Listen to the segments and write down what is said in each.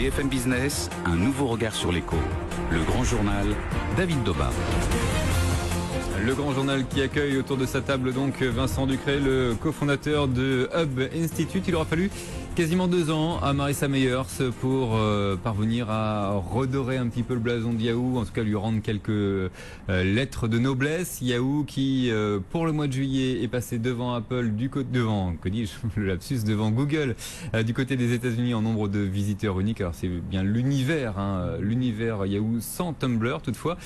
BFM Business, un nouveau regard sur l'écho. Le grand journal, David Daubin. Le grand journal qui accueille autour de sa table donc Vincent Ducret, le cofondateur de Hub Institute. Il aura fallu quasiment 2 ans à Marissa Meyers pour parvenir à redorer un petit peu le blason de Yahoo, en tout cas lui rendre quelques lettres de noblesse. Yahoo qui pour le mois de juillet est passé devant Apple, devant Google du côté des États-Unis en nombre de visiteurs uniques. Alors c'est bien l'univers Yahoo sans Tumblr toutefois.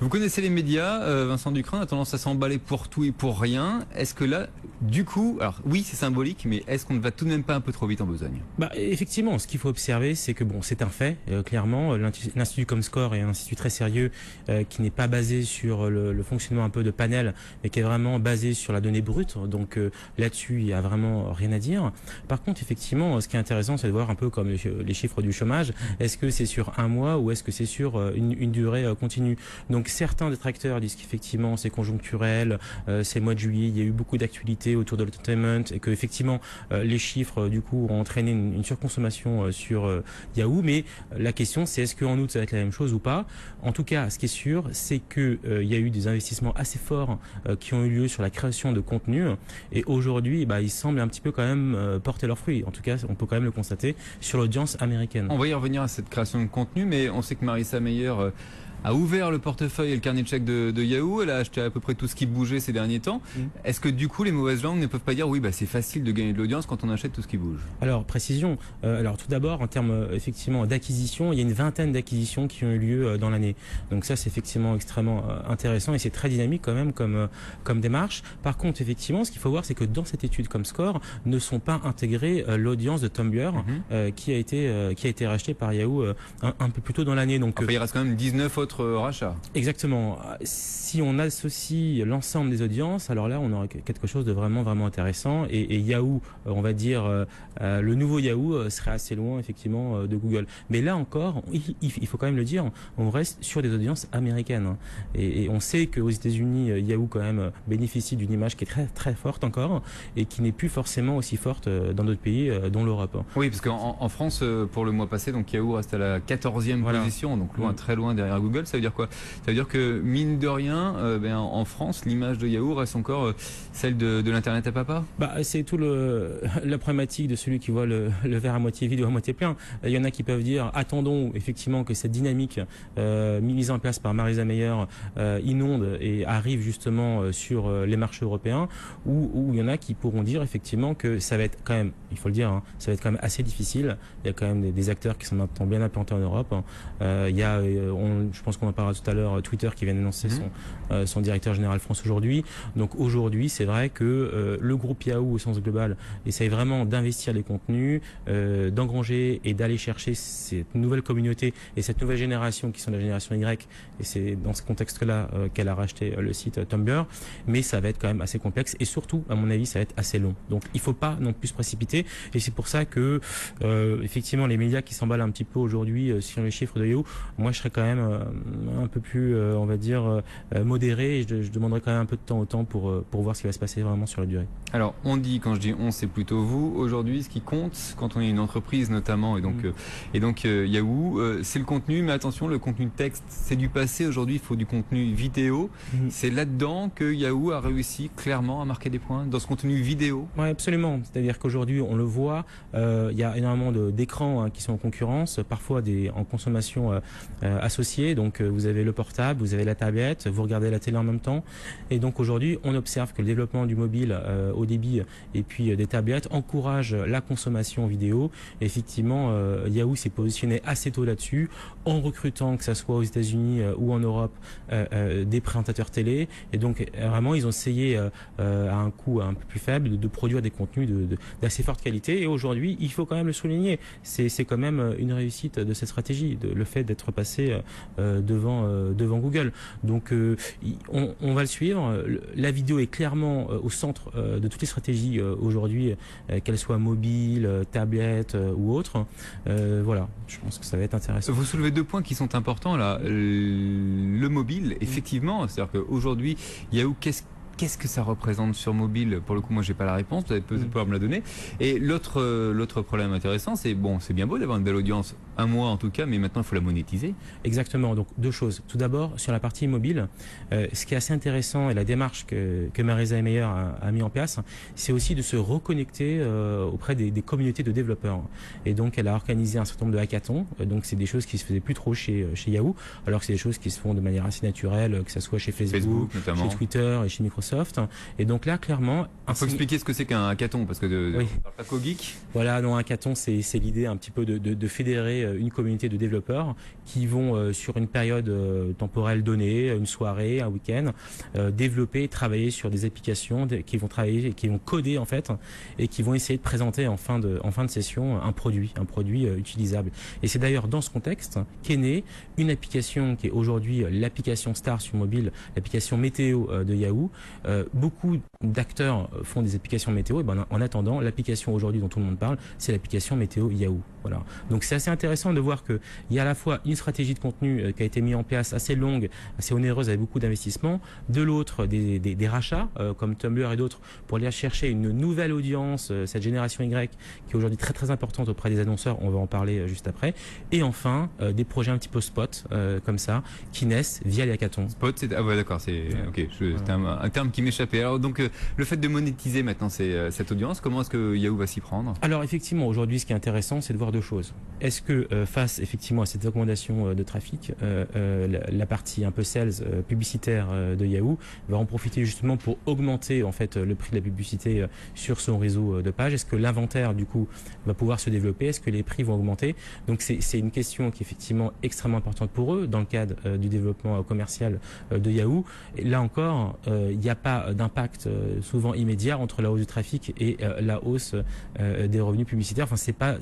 Vous connaissez les médias, Vincent Ducret a tendance à s'emballer pour tout et pour rien. Est-ce que là, du coup, alors oui c'est symbolique, mais est-ce qu'on ne va tout de même pas un peu trop vite en besogne? Effectivement, ce qu'il faut observer, c'est que c'est un fait, clairement, l'Institut Comscore est un institut très sérieux qui n'est pas basé sur le fonctionnement un peu de panel, mais qui est vraiment basé sur la donnée brute. Donc là-dessus, il n'y a vraiment rien à dire. Par contre, effectivement, ce qui est intéressant, c'est de voir un peu comme les chiffres du chômage. Est-ce que c'est sur un mois ou est-ce que c'est sur une durée continue? Donc certains détracteurs disent qu'effectivement, c'est conjoncturel, c'est le mois de juillet, il y a eu beaucoup d'actualités autour de l'entertainment et que effectivement les chiffres du coup ont entraîné une surconsommation sur Yahoo, mais la question c'est est-ce qu'en août ça va être la même chose ou pas? En tout cas, ce qui est sûr, c'est que il y a eu des investissements assez forts qui ont eu lieu sur la création de contenu et aujourd'hui ils semblent un petit peu quand même porter leurs fruits. En tout cas, on peut quand même le constater sur l'audience américaine. On va y revenir à cette création de contenu, mais on sait que Marissa Mayer a ouvert le portefeuille et le carnet de chèques de Yahoo. Elle a acheté à peu près tout ce qui bougeait ces derniers temps. Est-ce que du coup les mauvaises langues ne peuvent pas dire oui c'est facile de gagner de l'audience quand on achète tout ce qui bouge? Alors précision, alors tout d'abord en termes effectivement d'acquisition, il y a une vingtaine d'acquisitions qui ont eu lieu dans l'année. Donc ça c'est effectivement extrêmement intéressant et c'est très dynamique quand même comme démarche. Par contre effectivement ce qu'il faut voir c'est que dans cette étude Comscore ne sont pas intégrés l'audience de Tumblr qui a été racheté par Yahoo un peu plus tôt dans l'année. Donc il reste quand même 19 autres rachats. Exactement. Si on associe l'ensemble des audiences, alors là on aurait quelque chose de vraiment intéressant et Yahoo, on va dire le nouveau Yahoo serait assez loin effectivement de Google. Mais là encore, il faut quand même le dire, on reste sur des audiences américaines et on sait qu'aux États-Unis Yahoo quand même bénéficie d'une image qui est très très forte encore et qui n'est plus forcément aussi forte dans d'autres pays dont l'Europe. Oui, parce qu'en France pour le mois passé, donc Yahoo reste à la 14e position, donc très loin derrière Google. Ça veut dire quoi? Ça veut dire que mine de rien, en France, l'image de Yahoo reste encore celle de l'internet à papa. C'est tout la problématique de celui qui voit le verre à moitié vide ou à moitié plein. Il y en a qui peuvent dire attendons effectivement que cette dynamique mise en place par Marissa Mayer inonde et arrive justement sur les marchés européens, ou il y en a qui pourront dire effectivement que ça va être quand même, il faut le dire, ça va être quand même assez difficile. Il y a quand même des acteurs qui sont maintenant bien implantés en Europe. Il y a, je pense qu'on en parlera tout à l'heure, Twitter qui vient d'annoncer son directeur général France aujourd'hui. Donc aujourd'hui, c'est vrai que le groupe Yahoo au sens global essaye vraiment d'investir les contenus, d'engranger et d'aller chercher cette nouvelle communauté et cette nouvelle génération qui sont la génération Y. Et c'est dans ce contexte-là qu'elle a racheté le site Tumblr. Mais ça va être quand même assez complexe et surtout, à mon avis, ça va être assez long. Donc il faut pas non plus se précipiter. Et c'est pour ça que effectivement, les médias qui s'emballent un petit peu aujourd'hui sur les chiffres de Yahoo, moi je serais quand même un peu plus, on va dire, modéré et je demanderai quand même un peu de temps au temps pour voir ce qui va se passer vraiment sur la durée. Alors on dit, quand je dis on, c'est plutôt vous. Aujourd'hui, ce qui compte quand on est une entreprise notamment, et donc Yahoo, c'est le contenu, mais attention, le contenu de texte, c'est du passé. Aujourd'hui, il faut du contenu vidéo. C'est là-dedans que Yahoo a réussi clairement à marquer des points, dans ce contenu vidéo. Oui, absolument. C'est-à-dire qu'aujourd'hui, on le voit, il y a énormément d'écrans qui sont en concurrence, parfois en consommation associée. Donc vous avez le portable, vous avez la tablette, vous regardez la télé en même temps. Et donc aujourd'hui, on observe que le développement du mobile haut débit et puis des tablettes encourage la consommation vidéo. Et effectivement, Yahoo s'est positionné assez tôt là-dessus, en recrutant, que ça soit aux États-Unis ou en Europe, des présentateurs télé. Et donc vraiment, ils ont essayé à un coût un peu plus faible de produire des contenus d'assez forte qualité. Et aujourd'hui, il faut quand même le souligner, c'est quand même une réussite de cette stratégie, le fait d'être passé devant Google. Donc on va le suivre. La vidéo est clairement au centre de toutes les stratégies aujourd'hui, qu'elles soient mobiles, tablettes ou autres. Voilà, je pense que ça va être intéressant. Vous soulevez 2 points qui sont importants là. Le mobile, effectivement, c'est-à-dire qu'aujourd'hui, Yahoo, qu'est-ce que ça représente sur mobile? Pour le coup, moi, j'ai pas la réponse. Vous allez peut-être pouvoir me la donner. Et l'autre problème intéressant, c'est bien beau d'avoir une belle audience un mois en tout cas, mais maintenant il faut la monétiser. Exactement, donc deux choses. Tout d'abord, sur la partie mobile, ce qui est assez intéressant et la démarche que Marisa Mayer a mis en place, c'est aussi de se reconnecter auprès des communautés de développeurs. Et donc elle a organisé un certain nombre de hackathons, donc c'est des choses qui se faisaient plus trop chez Yahoo, alors que c'est des choses qui se font de manière assez naturelle, que ce soit chez Facebook notamment, chez Twitter et chez Microsoft. Et donc là, clairement... Il faut expliquer ce que c'est qu'un hackathon, parce que on parle pas qu'au geek. Voilà, non, un hackathon, c'est l'idée un petit peu de fédérer une communauté de développeurs qui vont, sur une période temporelle donnée, une soirée, un week-end, développer et travailler sur des applications qui vont travailler, qui vont coder en fait, et qui vont essayer de présenter en fin de session un produit utilisable. Et c'est d'ailleurs dans ce contexte qu'est née une application qui est aujourd'hui l'application star sur mobile, l'application météo de Yahoo. Beaucoup d'acteurs font des applications météo, et ben en attendant, l'application aujourd'hui dont tout le monde parle, c'est l'application météo Yahoo. Voilà. Donc c'est assez intéressant de voir qu'il y a à la fois une stratégie de contenu qui a été mise en place assez longue, assez onéreuse avec beaucoup d'investissements, de l'autre des rachats comme Tumblr et d'autres pour aller chercher une nouvelle audience, cette génération Y qui est aujourd'hui très très importante auprès des annonceurs, on va en parler juste après, et enfin des projets un petit peu spot comme ça qui naissent via les hackathons. Spot, c'est d'accord, c'est c'était un terme qui m'échappait. Alors donc le fait de monétiser maintenant cette audience, comment est-ce que Yahoo va s'y prendre? Alors effectivement, aujourd'hui, ce qui est intéressant, c'est de voir deux choses. Est-ce que face effectivement à cette augmentation de trafic, la partie un peu sales publicitaire de Yahoo va en profiter justement pour augmenter en fait le prix de la publicité sur son réseau de pages? Est-ce que l'inventaire du coup va pouvoir se développer? Est-ce que les prix vont augmenter? Donc c'est une question qui est effectivement extrêmement importante pour eux dans le cadre du développement commercial de Yahoo. Et là encore, il n'y a pas d'impact souvent immédiat entre la hausse du trafic et la hausse des revenus publicitaires. Enfin, c'est pas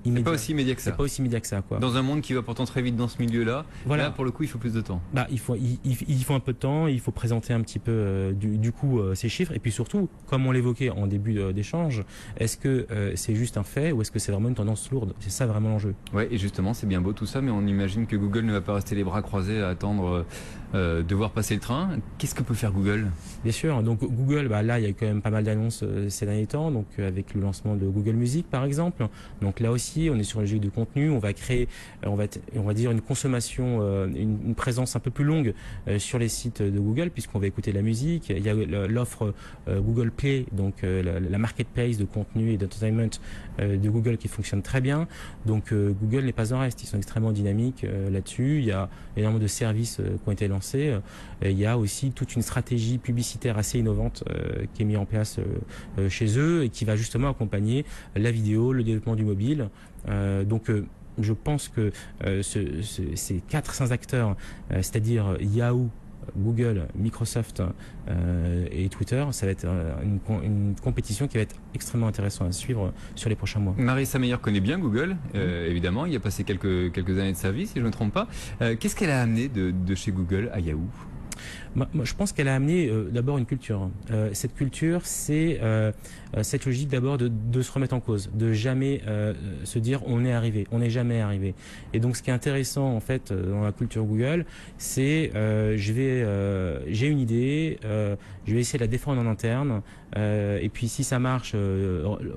immédiat. C'est pas aussi immédiat que ça. C'est pas aussi immédiat que ça, quoi. Dans un monde qui va pourtant très vite dans ce milieu-là, voilà. Là pour le coup il faut plus de temps. Bah il faut un peu de temps, il faut présenter un petit peu du coup ces chiffres, et puis surtout, comme on l'évoquait en début d'échange, est-ce que c'est juste un fait ou est-ce que c'est vraiment une tendance lourde? C'est ça vraiment l'enjeu. Ouais, et justement c'est bien beau tout ça, mais on imagine que Google ne va pas rester les bras croisés à attendre de voir passer le train. Qu'est-ce que peut faire Google? Bien sûr, donc Google, bah là il y a eu quand même pas mal d'annonces ces derniers temps, donc avec le lancement de Google Music par exemple. Donc là aussi on est sur le jeu de contenu, on va créer, on va dire une consommation, une présence un peu plus longue sur les sites de Google puisqu'on va écouter la musique. Il y a l'offre Google Play, donc la marketplace de contenu et d'entertainment de Google qui fonctionne très bien. Donc Google n'est pas en reste, ils sont extrêmement dynamiques là-dessus. Il y a énormément de services qui ont été lancés. Il y a aussi toute une stratégie publicitaire assez innovante qui est mise en place chez eux et qui va justement accompagner la vidéo, le développement du mobile. Donc je pense que ces 400 acteurs, c'est-à-dire Yahoo, Google, Microsoft et Twitter, ça va être une compétition qui va être extrêmement intéressante à suivre sur les prochains mois. Marisa Mayer connaît bien Google, évidemment, il a passé quelques années de sa vie, si je ne me trompe pas. Qu'est-ce qu'elle a amené de chez Google à Yahoo? Moi, je pense qu'elle a amené d'abord une culture. Cette culture, c'est cette logique d'abord de se remettre en cause, de jamais se dire on est arrivé, on n'est jamais arrivé. Et donc ce qui est intéressant en fait dans la culture Google, c'est j'ai une idée, je vais essayer de la défendre en interne, et puis si ça marche,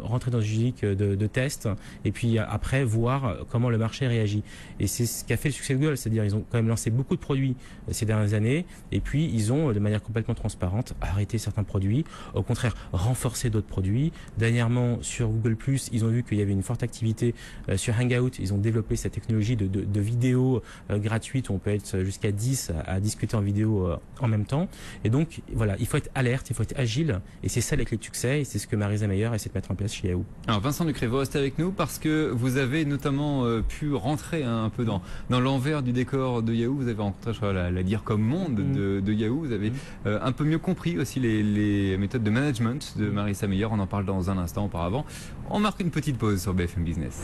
rentrer dans une logique de test, et puis après voir comment le marché réagit. Et c'est ce qui a fait le succès de Google, c'est-à-dire ils ont quand même lancé beaucoup de produits ces dernières années, et puis ils ont de manière complètement transparente arrêté certains produits, au contraire renforcé d'autres produits. Dernièrement sur Google+, ils ont vu qu'il y avait une forte activité sur Hangout, ils ont développé cette technologie de vidéo gratuite où on peut être jusqu'à 10 à discuter en vidéo en même temps. Et donc voilà, il faut être alerte, il faut être agile, et c'est ça les clés de succès, et c'est ce que Marisa Mayer essaie de mettre en place chez Yahoo. Alors Vincent Ducret, vous restez avec nous parce que vous avez notamment pu rentrer un peu dans l'envers du décor de Yahoo. Vous avez rencontré, je crois, la dire comme monde de Yahoo. Vous avez un peu mieux compris aussi les méthodes de management de Marisa Mayer. On en parle dans un instant. Auparavant, on marque une petite pause sur BFM Business.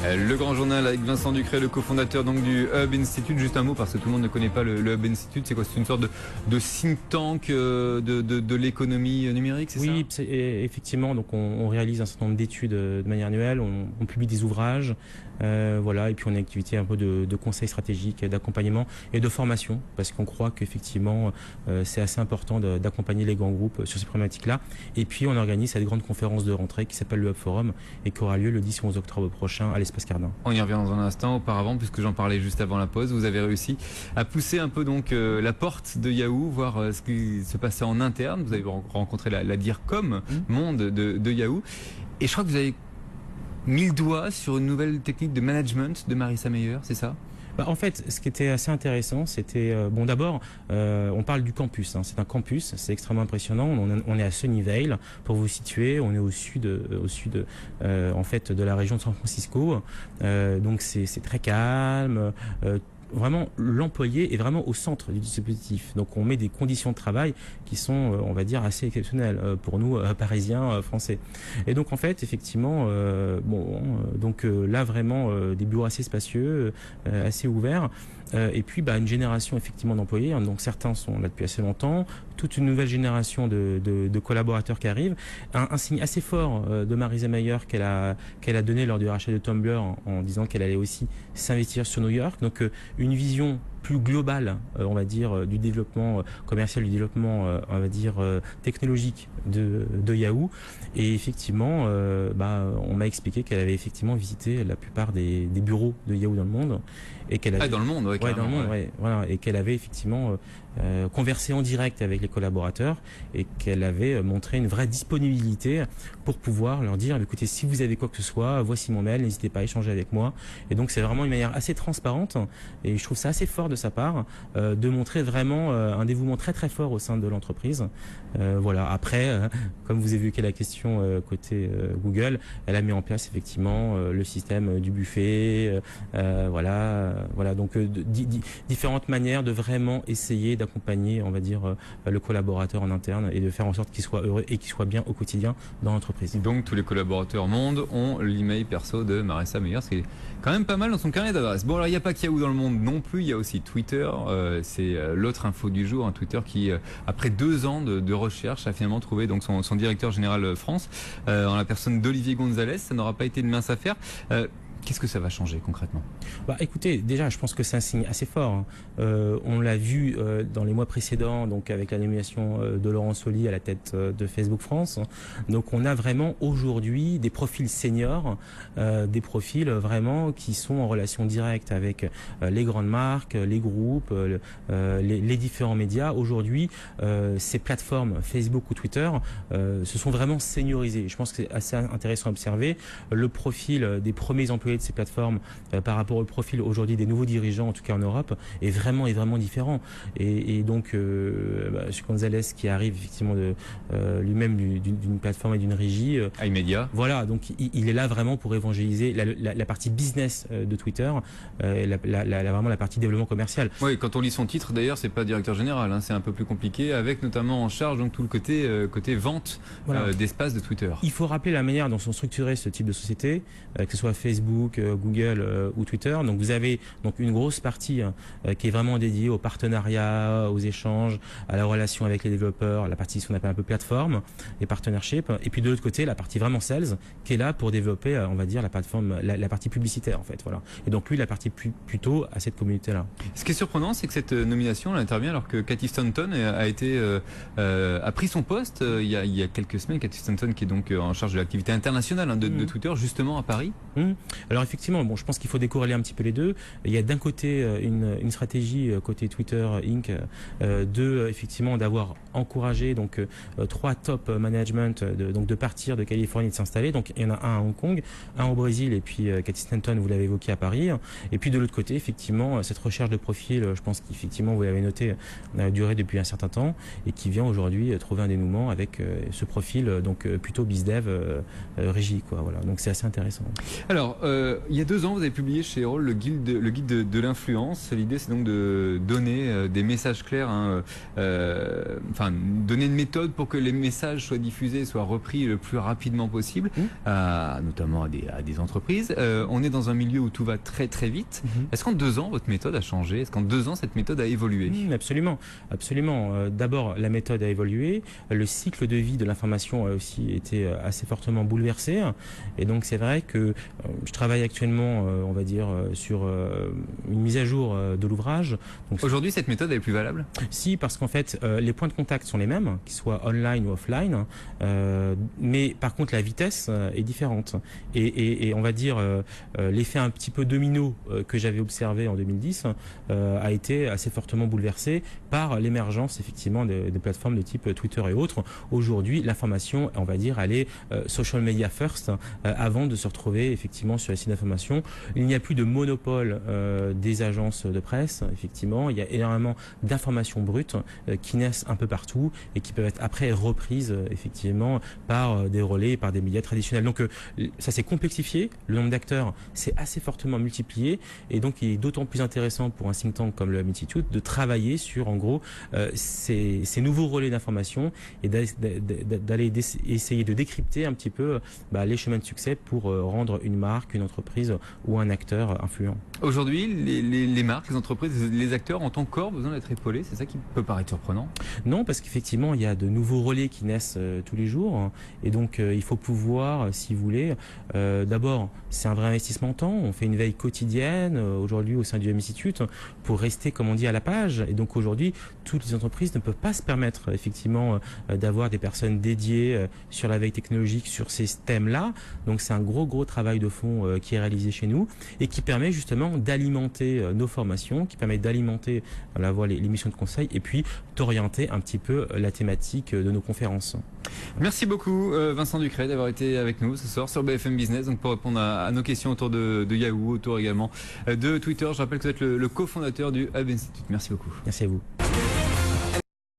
Le grand journal avec Vincent Ducret, le cofondateur donc du Hub Institute. Juste un mot parce que tout le monde ne connaît pas le Hub Institute. C'est quoi? C'est une sorte de think tank de l'économie numérique, c'est ça? Oui, effectivement. Donc on réalise un certain nombre d'études de manière annuelle. On publie des ouvrages. Voilà, et puis on a une activité un peu de conseil stratégique, d'accompagnement et de formation, parce qu'on croit qu'effectivement c'est assez important d'accompagner les grands groupes sur ces problématiques-là. Et puis on organise cette grande conférence de rentrée qui s'appelle le Hub Forum et qui aura lieu le 10 et 11 octobre prochain à l'Espace Cardin. On y revient dans un instant. Auparavant, puisque j'en parlais juste avant la pause, vous avez réussi à pousser un peu donc la porte de Yahoo, voir ce qui se passait en interne. Vous avez rencontré la DIRCOM, monde de Yahoo. Et je crois que vous avez mis le doigt sur une nouvelle technique de management de Marissa Mayer, c'est ça ? En fait, ce qui était assez intéressant, c'était bon. D'abord, on parle du campus. C'est un campus, c'est extrêmement impressionnant. On est à Sunnyvale, pour vous situer. On est au sud en fait, de la région de San Francisco. Donc c'est très calme. Vraiment, l'employé est vraiment au centre du dispositif. Donc, on met des conditions de travail qui sont, on va dire, assez exceptionnelles pour nous, Parisiens, Français. Et donc, en fait, effectivement, là, vraiment, des bureaux assez spacieux, assez ouverts. Et puis, une génération, effectivement, d'employés. Donc, certains sont là depuis assez longtemps. Toute une nouvelle génération de collaborateurs qui arrivent. Un signe assez fort de Marissa Mayer qu'elle a donné lors du rachat de Tumblr en disant qu'elle allait aussi s'investir sur New York. Donc, une vision plus globale, on va dire, du développement commercial, du développement, on va dire, technologique de Yahoo. Et effectivement, on m'a expliqué qu'elle avait effectivement visité la plupart des bureaux de Yahoo dans le monde. Et qu'elle avait, dans le monde, dans le monde, voilà, et qu'elle avait effectivement conversé en direct avec les collaborateurs et qu'elle avait montré une vraie disponibilité pour pouvoir leur dire, écoutez, si vous avez quoi que ce soit, voici mon mail, n'hésitez pas à échanger avec moi. Et donc c'est vraiment une manière assez transparente et je trouve ça assez fort de sa part de montrer vraiment un dévouement très très fort au sein de l'entreprise. Voilà. Après, comme vous évoquez la question côté Google, elle a mis en place effectivement le système du buffet, voilà, donc différentes manières de vraiment essayer d'accompagner, on va dire, le collaborateur en interne et de faire en sorte qu'il soit heureux et qu'il soit bien au quotidien dans l'entreprise. Donc tous les collaborateurs monde ont l'email perso de Marissa Mayer, ce qui est quand même pas mal dans son carnet d'adresse. Bon, alors il n'y a pas que Yahoo dans le monde non plus, il y a aussi Twitter, c'est l'autre info du jour, Twitter qui, après 2 ans de recherche, a finalement trouvé donc son directeur général France, en la personne d'Olivier Gonzalez. Ça n'aura pas été une mince affaire. Qu'est-ce que ça va changer concrètement ? Écoutez, déjà, je pense que c'est un signe assez fort. On l'a vu dans les mois précédents, donc avec la nomination de Laurent Soli à la tête de Facebook France. Donc, on a vraiment aujourd'hui des profils seniors, des profils vraiment qui sont en relation directe avec les grandes marques, les groupes, les différents médias. Aujourd'hui, ces plateformes Facebook ou Twitter se sont vraiment seniorisées. Je pense que c'est assez intéressant à observer. Le profil des premiers employés de ces plateformes par rapport au profil aujourd'hui des nouveaux dirigeants, en tout cas en Europe, est vraiment différent. Et donc, M. Gonzalez qui arrive effectivement lui-même d'une plateforme et d'une régie. iMedia. Voilà, donc il est là vraiment pour évangéliser la partie business de Twitter, vraiment la partie développement commercial. Oui, quand on lit son titre, d'ailleurs, c'est pas directeur général, c'est un peu plus compliqué, avec notamment en charge donc tout le côté vente d'espace de Twitter. Il faut rappeler la manière dont sont structurés ce type de société, que ce soit Facebook, Google ou Twitter. Donc vous avez donc une grosse partie qui est vraiment dédiée au partenariat, aux échanges, à la relation avec les développeurs, la partie ce qu'on appelle un peu plateforme, les partnerships. Et puis de l'autre côté, la partie vraiment sales, qui est là pour développer, on va dire, la plateforme, la partie publicitaire en fait. Voilà. Et donc lui, la partie plutôt à cette communauté-là. Ce qui est surprenant, c'est que cette nomination, elle intervient alors que Cathy Stanton a pris son poste il y a quelques semaines. Cathy Stanton qui est donc en charge de l'activité internationale de Twitter, justement à Paris. Alors effectivement, je pense qu'il faut décorréler un petit peu les deux. Il y a d'un côté une stratégie côté Twitter Inc. Effectivement d'avoir encouragé donc 3 top management de partir de Californie et de s'installer. Donc il y en a un à Hong Kong, un au Brésil et puis Cathy Stanton, vous l'avez évoqué, à Paris. Et puis de l'autre côté, effectivement, cette recherche de profil, je pense qu'effectivement vous l'avez noté, a duré depuis un certain temps et qui vient aujourd'hui trouver un dénouement avec ce profil donc plutôt bizdev régie, quoi. Voilà. Donc c'est assez intéressant. Alors, il y a 2 ans, vous avez publié chez Erol le guide de l'influence. L'idée, c'est donc de donner des messages clairs, donner une méthode pour que les messages soient diffusés, soient repris le plus rapidement possible, notamment à des entreprises. On est dans un milieu où tout va très très vite. Est-ce qu'en 2 ans, votre méthode a changé ? Est-ce qu'en 2 ans, cette méthode a évolué ? Absolument. D'abord, la méthode a évolué. Le cycle de vie de l'information a aussi été assez fortement bouleversé. Et donc, c'est vrai que je travaille travaille actuellement, on va dire, sur une mise à jour de l'ouvrage. Aujourd'hui, cette méthode est plus valable? Si, parce qu'en fait, les points de contact sont les mêmes, qu'ils soient online ou offline, mais par contre, la vitesse est différente. Et on va dire, l'effet un petit peu domino que j'avais observé en 2010 a été assez fortement bouleversé par l'émergence, effectivement, des plateformes de type Twitter et autres. Aujourd'hui, l'information, on va dire, elle est social media first, avant de se retrouver, effectivement, sur les sites d'information. Il n'y a plus de monopole des agences de presse, effectivement. Il y a énormément d'informations brutes qui naissent un peu partout et qui peuvent être après reprises, effectivement, par des relais, par des médias traditionnels. Donc, ça s'est complexifié. Le nombre d'acteurs s'est assez fortement multiplié. Et donc, il est d'autant plus intéressant pour un think tank comme le Hub Institute de travailler sur, en gros, ces nouveaux relais d'information et d'aller essayer de décrypter un petit peu les chemins de succès pour rendre une marque, une entreprise ou un acteur influent. Aujourd'hui, les marques, les entreprises, les acteurs ont encore besoin d'être épaulés. C'est ça qui peut paraître surprenant? Non, parce qu'effectivement, il y a de nouveaux relais qui naissent tous les jours. Hein, et donc, il faut pouvoir, si vous voulez, d'abord, c'est un vrai investissement en temps. On fait une veille quotidienne aujourd'hui au sein du Hub Institute pour rester, comme on dit, à la page. Et donc, aujourd'hui, toutes les entreprises ne peuvent pas se permettre, effectivement, d'avoir des personnes dédiées sur la veille technologique, sur ces thèmes-là. Donc, c'est un gros travail de fond qui est réalisé chez nous et qui permet justement d'alimenter nos formations, qui permet d'alimenter les missions de conseil et puis d'orienter un petit peu la thématique de nos conférences. Merci beaucoup Vincent Ducret d'avoir été avec nous ce soir sur BFM Business donc pour répondre à nos questions autour de Yahoo, autour également de Twitter. Je rappelle que vous êtes le cofondateur du Hub Institute. Merci beaucoup. Merci à vous.